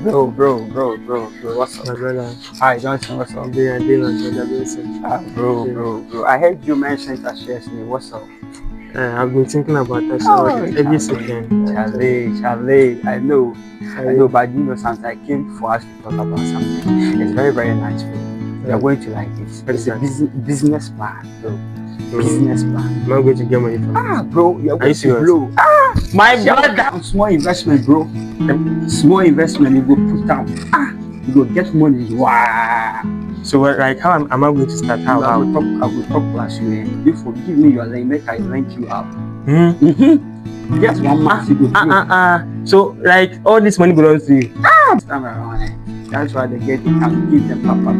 Bro, what's My up? brother, Hi, Johnson, what's up? I'm doing my brother Vincent. Bro. I heard you mention Tashia's name. What's up? I've been thinking about that every second. Charlie. I know, Sorry. but you know, sometimes I came for us to talk about something. It's very, very nice, bro. You're going to like it. It's a business plan, bro. Business plan. I'm not going to get money from Bro, you're going to blow. my brother. Small investment, bro. Small investment, you go put down. You go get money. Wow. So, like, how am I going to start? I will talk plus you. You forgive me your lane, make I link you up. Get 1 month, you go. So, like, all this money belongs to you. This time around, that's why they get it. Can give them papa.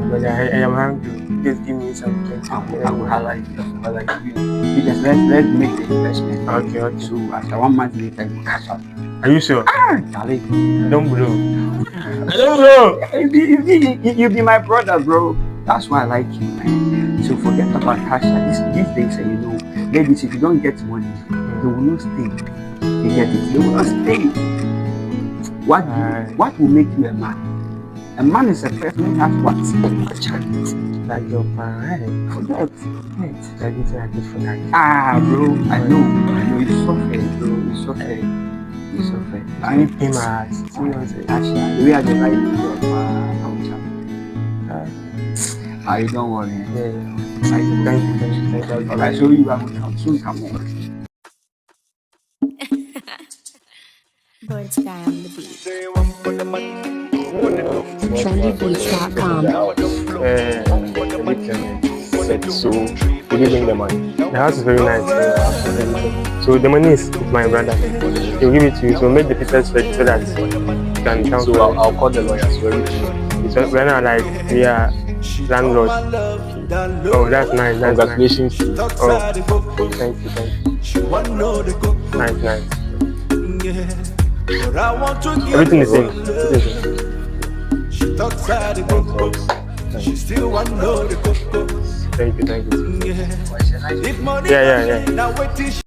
But I am hungry. Just give me something. I will highlight you. You just let's make the investment. Okay. So after 1 month later, you cash out. Are you sure? Charlie. I don't blow. You be my brother, bro. That's why I like you, man. So forget about cash out. These days, you know, ladies, if you don't get money, they will not stay. You get it? They will not stay. What will make you a man? A man is a person that has what? A child. Like your parent. Forget. Everything I did for that. Bro, I know. It's so fair, bro. It's so fair. I need him as Actually, the way I divide you don't worry. Thank you. Alright, so you are going to soon come on. Birds guy on the beat. Trendybeats.com. So, did you bring the money? The house is very nice. So the money is with my brother. He'll give it to you. So make the papers ready so that you can count. So I'll call the lawyers for everything. So we're not like we are landlords. Oh, that's nice. Congratulations. Nice. Oh, thank you. Nice. Everything is in. Thank you. Yeah.